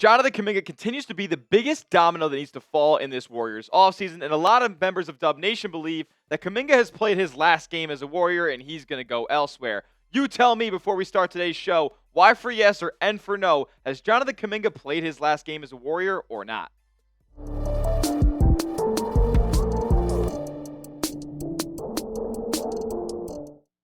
Jonathan Kuminga continues to be the biggest domino that needs to fall in this Warriors offseason, and a lot of members of Dub Nation believe that Kuminga has played his last game as a Warrior and he's going to go elsewhere. You tell me before we start today's show, why for yes or N for no, has Jonathan Kuminga played his last game as a Warrior or not?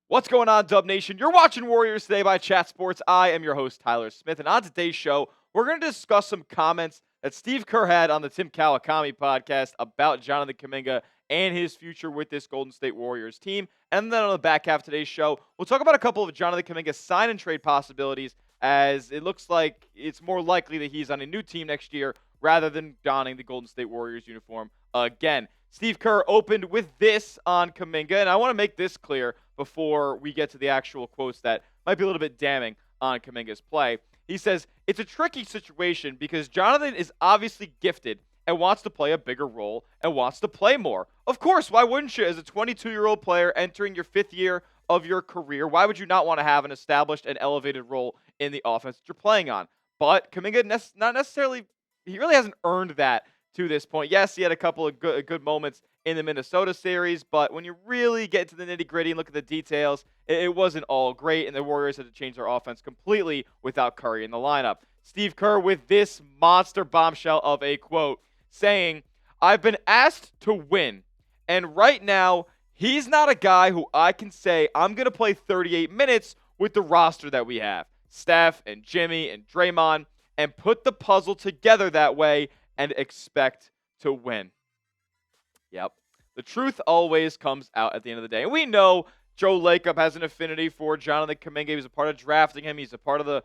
What's going on, Dub Nation? You're watching Warriors Today by Chat Sports. I am your host, Tyler Smith, and on today's show, we're going to discuss some comments that Steve Kerr had on the Tim Kawakami podcast about Jonathan Kuminga and his future with this Golden State Warriors team. And then on the back half of today's show, we'll talk about a couple of Jonathan Kuminga sign and trade possibilities, as it looks like it's more likely that he's on a new team next year rather than donning the Golden State Warriors uniform again. Steve Kerr opened with this on Kuminga, and I want to make this clear before we get to the actual quotes that might be a little bit damning on Kuminga's play. He says, it's a tricky situation because Jonathan is obviously gifted and wants to play a bigger role and wants to play more. Of course, why wouldn't you? As a 22-year-old player entering your fifth year of your career, why would you not want to have an established and elevated role in the offense that you're playing on? But Kuminga not necessarily, he really hasn't earned that to this point. Yes, he had a couple of good moments in the Minnesota series, but when you really get to the nitty-gritty and look at the details, it wasn't all great, and the Warriors had to change their offense completely without Curry in the lineup. Steve Kerr with this monster bombshell of a quote, saying, I've been asked to win, and right now, he's not a guy who I can say I'm going to play 38 minutes with the roster that we have. Steph and Jimmy and Draymond, and put the puzzle together that way and expect to win. Yep. The truth always comes out at the end of the day. And we know Joe Lacob has an affinity for Jonathan Kuminga. He was a part of drafting him. He's a part of the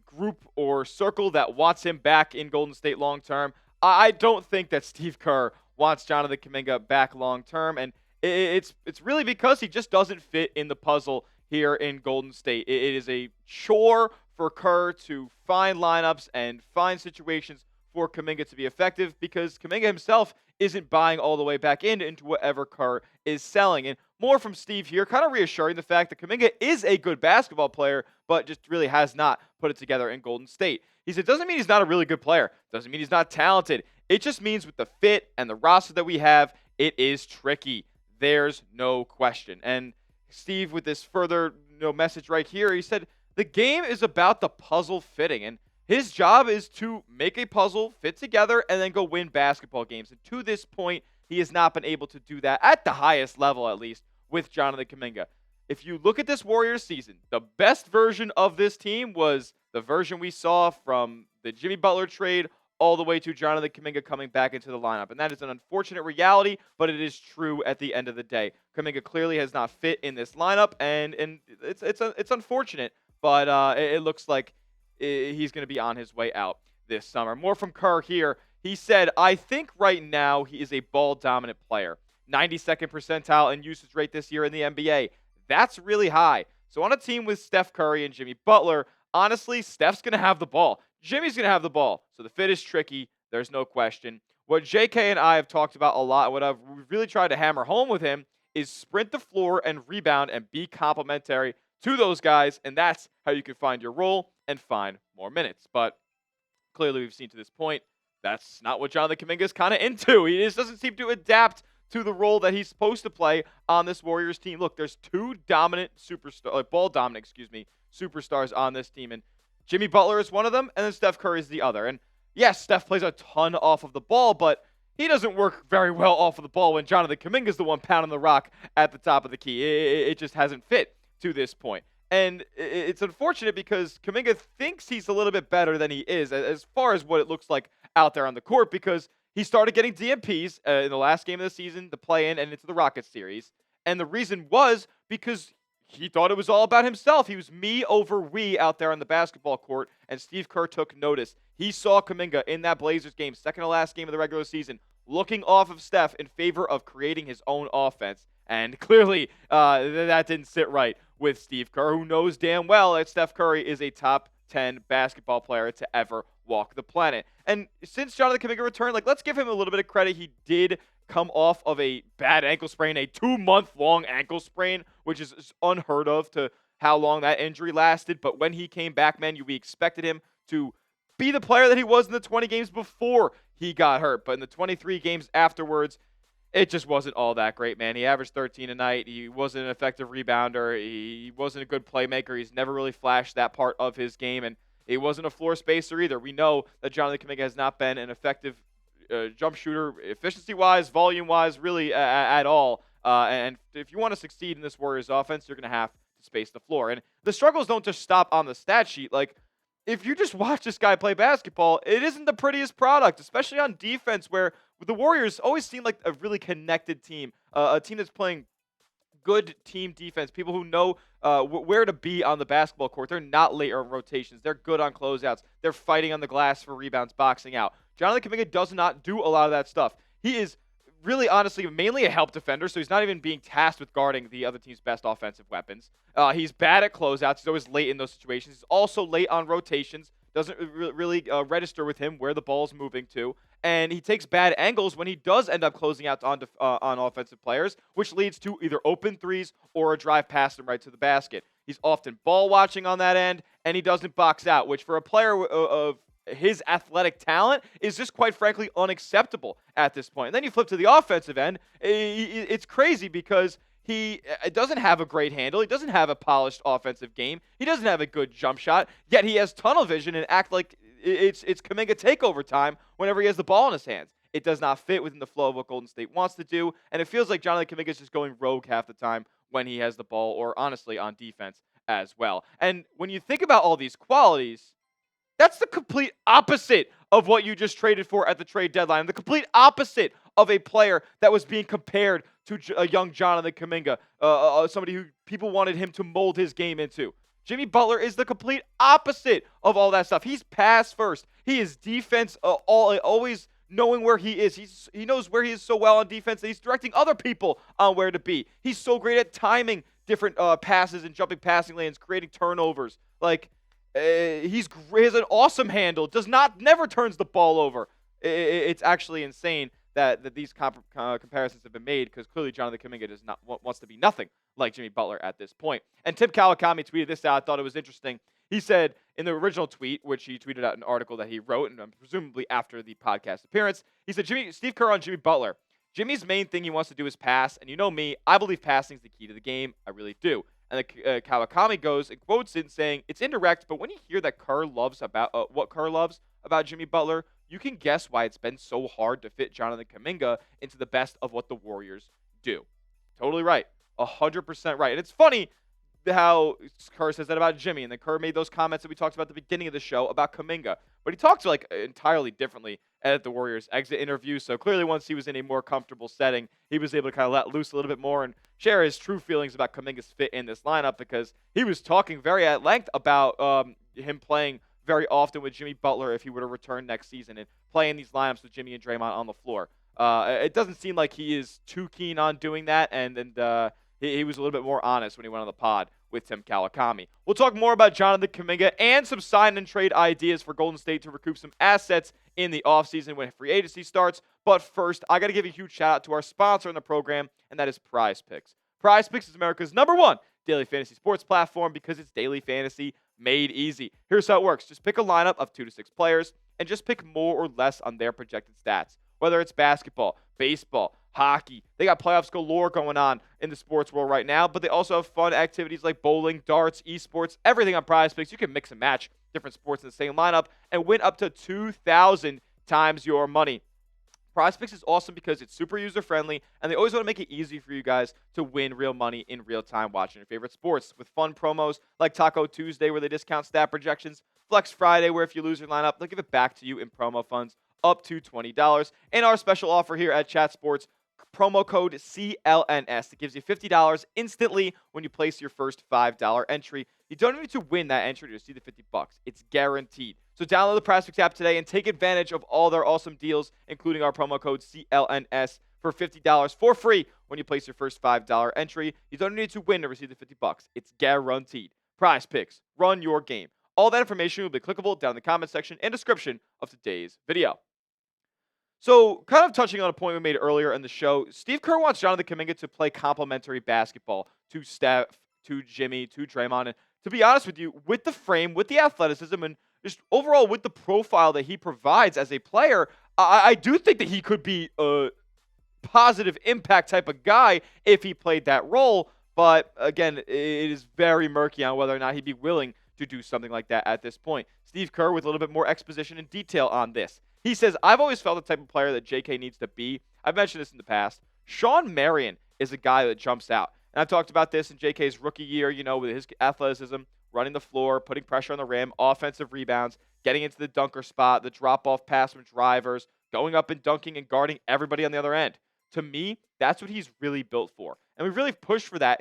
group or circle that wants him back in Golden State long term. I don't think that Steve Kerr wants Jonathan Kuminga back long term. And it's really because he just doesn't fit in the puzzle here in Golden State. It is a chore for Kerr to find lineups and find situations for Kuminga to be effective because Kuminga himself isn't buying all the way back into whatever Kerr is selling. And more from Steve here, kind of reassuring the fact that Kuminga is a good basketball player, but just really has not put it together in Golden State. He said, doesn't mean he's not a really good player. Doesn't mean he's not talented. It just means with the fit and the roster that we have, it is tricky. There's no question. And Steve, with this further message right here, he said, the game is about the puzzle fitting. And his job is to make a puzzle fit together and then go win basketball games. And to this point, he has not been able to do that at the highest level, at least, with Jonathan Kuminga. If you look at this Warriors season, the best version of this team was the version we saw from the Jimmy Butler trade all the way to Jonathan Kuminga coming back into the lineup. And that is an unfortunate reality, but it is true at the end of the day. Kuminga clearly has not fit in this lineup, and it's unfortunate, but it looks like he's going to be on his way out this summer. More from Kerr here. He said, I think right now he is a ball-dominant player. 92nd percentile in usage rate this year in the NBA. That's really high. So on a team with Steph Curry and Jimmy Butler, honestly, Steph's going to have the ball. Jimmy's going to have the ball. So the fit is tricky. There's no question. What JK and I have talked about a lot, what I've really tried to hammer home with him, is sprint the floor and rebound and be complimentary to those guys, and that's how you can find your role and find more minutes. But clearly we've seen to this point, that's not what Jonathan Kuminga is kind of into. He just doesn't seem to adapt to the role that he's supposed to play on this Warriors team. Look, there's two ball-dominant superstars on this team, and Jimmy Butler is one of them, and then Steph Curry is the other. And yes, Steph plays a ton off of the ball, but he doesn't work very well off of the ball when Jonathan Kuminga is the one pounding the rock at the top of the key. It just hasn't fit to this point. And it's unfortunate because Kuminga thinks he's a little bit better than he is as far as what it looks like out there on the court, because he started getting DNPs in the last game of the season, the play-in, and into the Rockets series. And the reason was because he thought it was all about himself. He was me over we out there on the basketball court, and Steve Kerr took notice. He saw Kuminga in that Blazers game, second to last game of the regular season, looking off of Steph in favor of creating his own offense. And clearly, that didn't sit right with Steve Kerr, who knows damn well that Steph Curry is a top 10 basketball player to ever walk the planet. And since Jonathan Kuminga returned, let's give him a little bit of credit. He did come off of a bad ankle sprain, a 2-month-long ankle sprain, which is unheard of to how long that injury lasted. But when he came back, man, we expected him to be the player that he was in the 20 games before he got hurt. But in the 23 games afterwards, it just wasn't all that great, man. He averaged 13 a night. He wasn't an effective rebounder. He wasn't a good playmaker. He's never really flashed that part of his game, and he wasn't a floor spacer either. We know that Jonathan Kuminga has not been an effective jump shooter efficiency-wise, volume-wise, really at all. And if you want to succeed in this Warriors offense, you're going to have to space the floor. And the struggles don't just stop on the stat sheet. Like, if you just watch this guy play basketball, it isn't the prettiest product, especially on defense, where the Warriors always seem like a really connected team, a team that's playing good team defense, people who know where to be on the basketball court. They're not late on rotations. They're good on closeouts. They're fighting on the glass for rebounds, boxing out. Jonathan Kuminga does not do a lot of that stuff. He is really, honestly, mainly a help defender, so he's not even being tasked with guarding the other team's best offensive weapons. He's bad at closeouts. He's always late in those situations. He's also late on rotations. Doesn't really register with him where the ball's moving to. And he takes bad angles when he does end up closing out on offensive players, which leads to either open threes or a drive past him right to the basket. He's often ball watching on that end, and he doesn't box out, which for a player of his athletic talent is just quite frankly unacceptable at this point. And then you flip to the offensive end. It's crazy because he doesn't have a great handle. He doesn't have a polished offensive game. He doesn't have a good jump shot, yet he has tunnel vision and act like it's Kuminga takeover time whenever he has the ball in his hands. It does not fit within the flow of what Golden State wants to do, and it feels like Jonathan Kuminga is just going rogue half the time when he has the ball, or honestly on defense as well. And when you think about all these qualities, that's the complete opposite of what you just traded for at the trade deadline. The complete opposite of a player that was being compared to a young Jonathan Kuminga, somebody who people wanted him to mold his game into. Jimmy Butler is the complete opposite of all that stuff. He's pass first. He is defense, always knowing where he is. He knows where he is so well on defense that he's directing other people on where to be. He's so great at timing different passes and jumping passing lanes, creating turnovers. Like, he has an awesome handle. Never turns the ball over. It's actually insane that these comparisons have been made, because clearly Jonathan Kuminga wants to be nothing like Jimmy Butler at this point. And Tim Kawakami tweeted this out. I thought it was interesting. He said in the original tweet, which he tweeted out an article that he wrote, and presumably after the podcast appearance, he said, Steve Kerr on Jimmy Butler. Jimmy's main thing he wants to do is pass, and you know me, I believe passing is the key to the game. I really do. And Kawakami goes and quotes it saying, it's indirect, but when you hear that Kerr loves about what Kerr loves about Jimmy Butler, you can guess why it's been so hard to fit Jonathan Kuminga into the best of what the Warriors do. Totally right. 100% right. And it's funny how Kerr says that about Jimmy, and then Kerr made those comments that we talked about at the beginning of the show about Kuminga. But he talked like entirely differently at the Warriors exit interview. So clearly once he was in a more comfortable setting, he was able to kind of let loose a little bit more and share his true feelings about Kuminga's fit in this lineup, because he was talking very at length about him playing very often with Jimmy Butler if he were to return next season, and playing these lineups with Jimmy and Draymond on the floor. It doesn't seem like he is too keen on doing that, and he was a little bit more honest when he went on the pod with Tim Kawakami. We'll talk more about Jonathan Kuminga and some sign and trade ideas for Golden State to recoup some assets in the offseason when free agency starts. But first, I got to give a huge shout out to our sponsor in the program, and that is Prize Picks. Prize Picks is America's #1 daily fantasy sports platform, because it's daily fantasy made easy. Here's how it works. Just pick a lineup of 2 to 6 players and just pick more or less on their projected stats. Whether it's basketball, baseball, hockey. They got playoffs galore going on in the sports world right now, but they also have fun activities like bowling, darts, esports, everything on Prize Picks. You can mix and match different sports in the same lineup and win up to 2,000 times your money. Prize Picks is awesome because it's super user-friendly, and they always want to make it easy for you guys to win real money in real time watching your favorite sports, with fun promos like Taco Tuesday, where they discount stat projections, Flex Friday, where if you lose your lineup, they'll give it back to you in promo funds up to $20. And our special offer here at Chat Sports, promo code CLNS. It gives you $50 instantly when you place your first $5 entry. You don't need to win that entry to receive the $50. It's guaranteed. So download the Prize Picks app today and take advantage of all their awesome deals, including our promo code CLNS for $50 for free when you place your first $5 entry. You don't need to win to receive the $50. It's guaranteed. Prize Picks. Run your game. All that information will be clickable down in the comment section and description of today's video. So, kind of touching on a point we made earlier in the show, Steve Kerr wants Jonathan Kuminga to play complementary basketball to Steph, to Jimmy, to Draymond. And to be honest with you, with the frame, with the athleticism, and just overall with the profile that he provides as a player, I do think that he could be a positive impact type of guy if he played that role. But again, it is very murky on whether or not he'd be willing to do something like that at this point. Steve Kerr with a little bit more exposition and detail on this. He says, I've always felt the type of player that JK needs to be. I've mentioned this in the past. Sean Marion is a guy that jumps out. And I've talked about this in JK's rookie year, with his athleticism, running the floor, putting pressure on the rim, offensive rebounds, getting into the dunker spot, the drop-off pass from drivers, going up and dunking and guarding everybody on the other end. To me, that's what he's really built for. And we really push for that,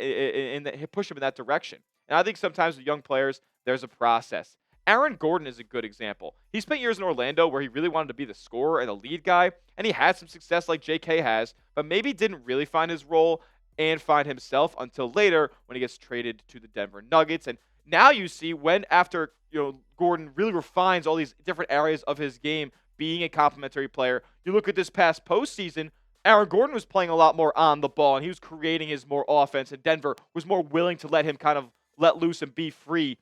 push him in that direction. And I think sometimes with young players, there's a process. Aaron Gordon is a good example. He spent years in Orlando where he really wanted to be the scorer and the lead guy, and he had some success like JK has, but maybe didn't really find his role and find himself until later when he gets traded to the Denver Nuggets. And now you see when after Gordon really refines all these different areas of his game, being a complementary player, you look at this past postseason, Aaron Gordon was playing a lot more on the ball, and he was creating his more offense, and Denver was more willing to let him kind of let loose and be free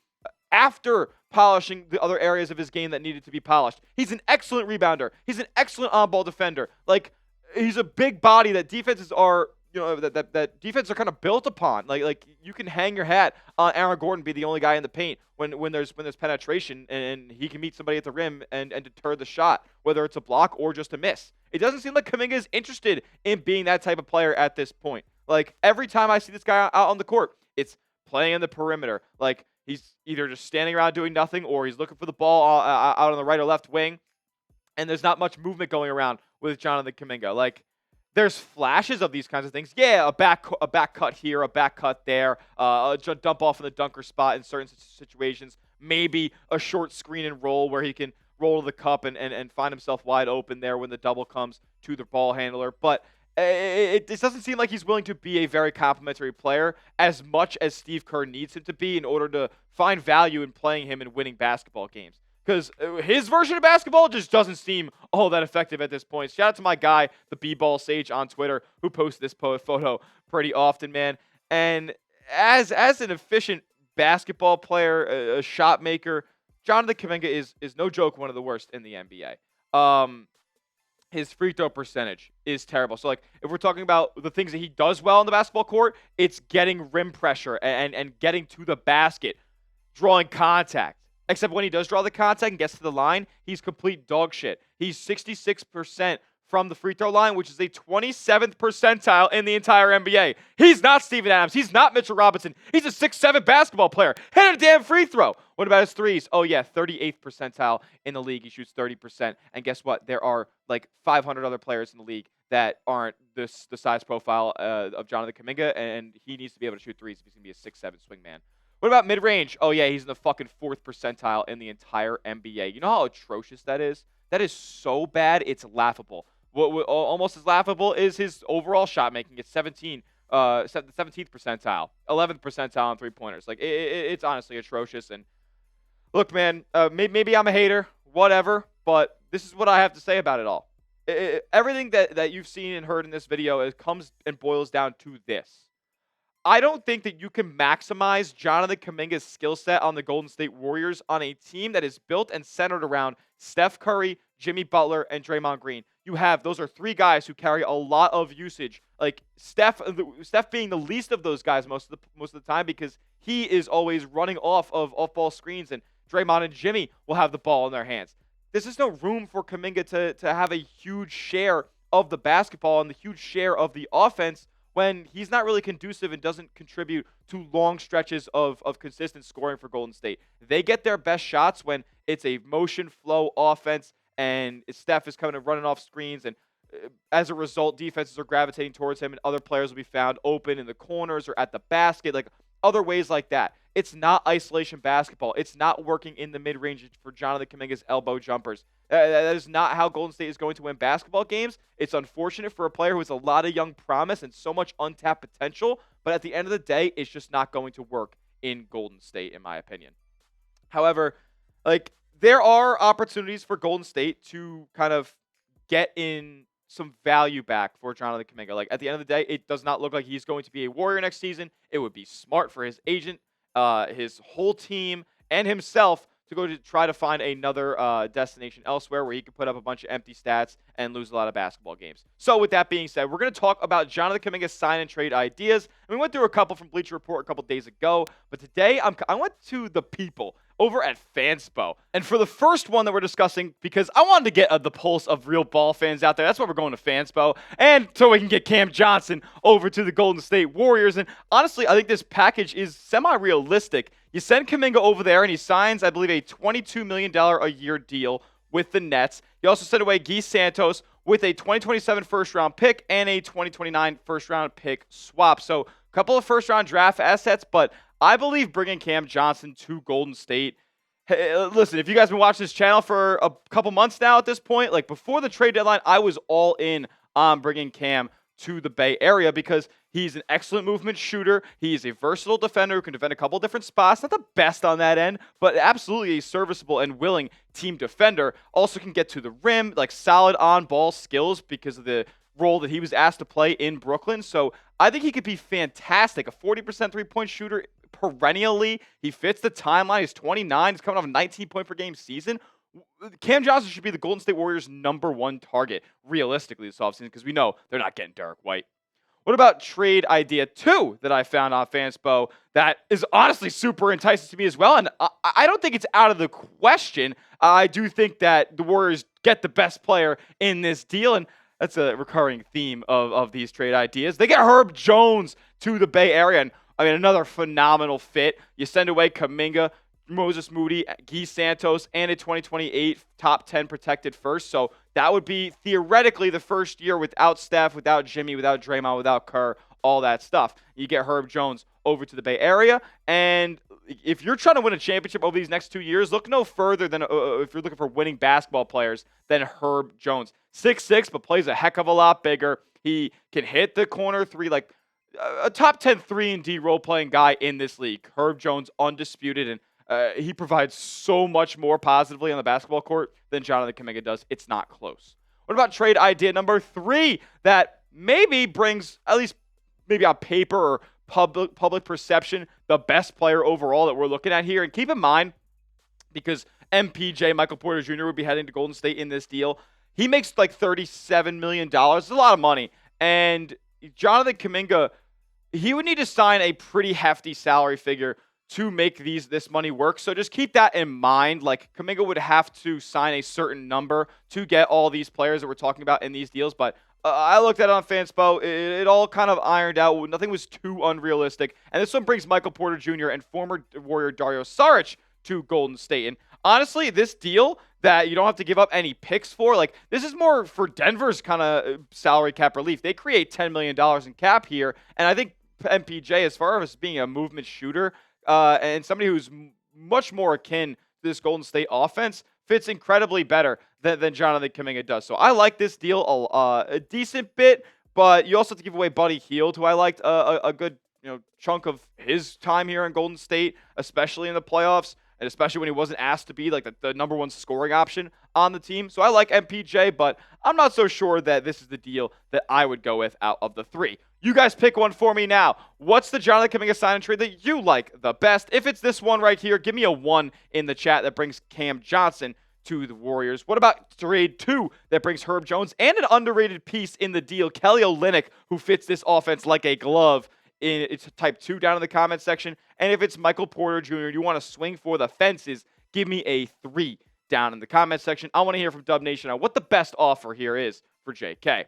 after polishing the other areas of his game that needed to be polished. He's an excellent rebounder. He's an excellent on-ball defender. Like, he's a big body that defenses are, that defenses are kind of built upon. Like you can hang your hat on Aaron Gordon, be the only guy in the paint when there's penetration, and he can meet somebody at the rim and deter the shot, whether it's a block or just a miss. It doesn't seem like Kuminga is interested in being that type of player at this point. Like, every time I see this guy out on the court, it's playing in the perimeter. Like, he's either just standing around doing nothing, or he's looking for the ball out on the right or left wing, and there's not much movement going around with Jonathan Kuminga. Like, there's flashes of these kinds of things. Yeah, a back cut here, a back cut there, a dump off in the dunker spot in certain situations. Maybe a short screen and roll where he can roll to the cup and find himself wide open there when the double comes to the ball handler. But it doesn't seem like he's willing to be a very complimentary player as much as Steve Kerr needs him to be in order to find value in playing him and winning basketball games. Because his version of basketball just doesn't seem all that effective at this point. Shout out to my guy, the B-Ball Sage on Twitter, who posts this photo pretty often, man. And as an efficient basketball player, a shot maker, Jonathan Kuminga is no joke one of the worst in the NBA. His free throw percentage is terrible. So, like, if we're talking about the things that he does well on the basketball court, it's getting rim pressure and getting to the basket, drawing contact. Except when he does draw the contact and gets to the line, he's complete dog shit. He's 66% from the free throw line, which is a 27th percentile in the entire NBA. He's not Steven Adams. He's not Mitchell Robinson. He's a 6'7" basketball player. Hit a damn free throw. What about his threes? Oh, yeah, 38th percentile in the league. He shoots 30%. And guess what? There are like 500 other players in the league that aren't the size profile of Jonathan Kuminga, and he needs to be able to shoot threes if he's going to be a 6'7" swingman. What about mid-range? Oh, yeah, he's in the fucking 4th percentile in the entire NBA. You know how atrocious that is? That is so bad, it's laughable. What almost as laughable is his overall shot making. It's 17th percentile, 11th percentile on three-pointers. Like, it's honestly atrocious. And look, man, maybe I'm a hater, whatever, but this is what I have to say about it all. Everything that you've seen and heard in this video comes and boils down to this. I don't think that you can maximize Jonathan Kuminga's skill set on the Golden State Warriors on a team that is built and centered around Steph Curry, Jimmy Butler, and Draymond Green. Those are three guys who carry a lot of usage. Like Steph being the least of those guys most of the time because he is always running off of off-ball screens, and Draymond and Jimmy will have the ball in their hands. There's just no room for Kuminga to have a huge share of the basketball and the huge share of the offense when he's not really conducive and doesn't contribute to long stretches of consistent scoring for Golden State. They get their best shots when it's a motion flow offense and Steph is coming and running off screens, and as a result, defenses are gravitating towards him and other players will be found open in the corners or at the basket, like other ways like that. It's not isolation basketball. It's not working in the mid-range for Jonathan Kuminga's elbow jumpers. That is not how Golden State is going to win basketball games. It's unfortunate for a player who has a lot of young promise and so much untapped potential, but at the end of the day, it's just not going to work in Golden State, in my opinion. However, there are opportunities for Golden State to kind of get in some value back for Jonathan Kuminga. At the end of the day, it does not look like he's going to be a Warrior next season. It would be smart for his agent, his whole team, and himself to go to try to find another destination elsewhere where he can put up a bunch of empty stats and lose a lot of basketball games. So with that being said, we're going to talk about Jonathan Kuminga's sign and trade ideas. And we went through a couple from Bleacher Report a couple days ago, but today I went to the people over at Fanspo. And for the first one that we're discussing, because I wanted to get the pulse of real ball fans out there, that's why we're going to Fanspo, and so we can get Cam Johnson over to the Golden State Warriors. And honestly, I think this package is semi-realistic. You send Kuminga over there, and he signs, I believe, a $22 million a year deal with the Nets. You also sent away Guy Santos with a 2027 first-round pick and a 2029 first-round pick swap. So a couple of first-round draft assets, but I believe bringing Cam Johnson to Golden State. Hey, listen, if you guys have been watching this channel for a couple months now at this point, like before the trade deadline, I was all in on bringing Cam to the Bay Area because he's an excellent movement shooter. He's a versatile defender who can defend a couple different spots. Not the best on that end, but absolutely a serviceable and willing team defender. Also can get to the rim, like solid on-ball skills because of the role that he was asked to play in Brooklyn. So I think he could be fantastic. A 40% three-point shooter perennially. He fits the timeline. He's 29. He's coming off a 19-point-per-game season. Cam Johnson should be the Golden State Warriors' #1 target, realistically, this offseason, because we know they're not getting Derek White. What about trade idea 2 that I found on Fanspo that is honestly super enticing to me as well? And I don't think it's out of the question. I do think that the Warriors get the best player in this deal, and that's a recurring theme of these trade ideas. They get Herb Jones to the Bay Area, and I mean, another phenomenal fit. You send away Kuminga, Moses Moody, Guy Santos, and a 2028 top 10 protected first. So that would be theoretically the first year without Steph, without Jimmy, without Draymond, without Kerr, all that stuff. You get Herb Jones over to the Bay Area. And if you're trying to win a championship over these next 2 years, look no further than if you're looking for winning basketball players than Herb Jones. 6'6", but plays a heck of a lot bigger. He can hit the corner three, like a top 10 3-and-D role-playing guy in this league. Herb Jones, undisputed, and he provides so much more positively on the basketball court than Jonathan Kuminga does. It's not close. What about trade idea number 3 that maybe brings, at least maybe on paper or public perception, the best player overall that we're looking at here? And keep in mind, because MPJ, Michael Porter Jr., would be heading to Golden State in this deal, he makes like $37 million. It's a lot of money. And Jonathan Kuminga, he would need to sign a pretty hefty salary figure to make this money work. So just keep that in mind. Like, Kuminga would have to sign a certain number to get all these players that we're talking about in these deals. But I looked at it on Fanspo. It all kind of ironed out. Nothing was too unrealistic. And this one brings Michael Porter Jr. and former Warrior Dario Saric to Golden State. And honestly, this deal that you don't have to give up any picks for, like, this is more for Denver's kind of salary cap relief. They create $10 million in cap here. And I think MPJ, as far as being a movement shooter and somebody who's much more akin to this Golden State offense, fits incredibly better than Jonathan Kuminga does. So I like this deal a decent bit, but you also have to give away Buddy Hield, who I liked a good chunk of his time here in Golden State, especially in the playoffs, and especially when he wasn't asked to be like the #1 scoring option on the team. So I like MPJ, but I'm not so sure that this is the deal that I would go with out of the 3. You guys pick one for me now. What's the Jonathan Kuminga sign and trade that you like the best? If it's this one right here, give me a 1 in the chat that brings Cam Johnson to the Warriors. What about trade 2 that brings Herb Jones and an underrated piece in the deal, Kelly Olynyk, who fits this offense like a glove? It's type 2 down in the comment section. And if it's Michael Porter Jr., you want to swing for the fences, give me a 3 down in the comment section. I want to hear from Dub Nation on what the best offer here is for JK.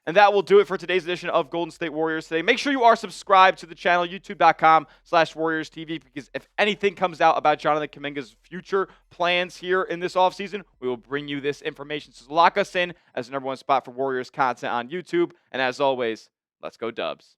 And that will do it for today's edition of Golden State Warriors Today. Make sure you are subscribed to the channel, youtube.com/WarriorsTV, because if anything comes out about Jonathan Kuminga's future plans here in this offseason, we will bring you this information. So lock us in as the #1 spot for Warriors content on YouTube. And as always, let's go Dubs.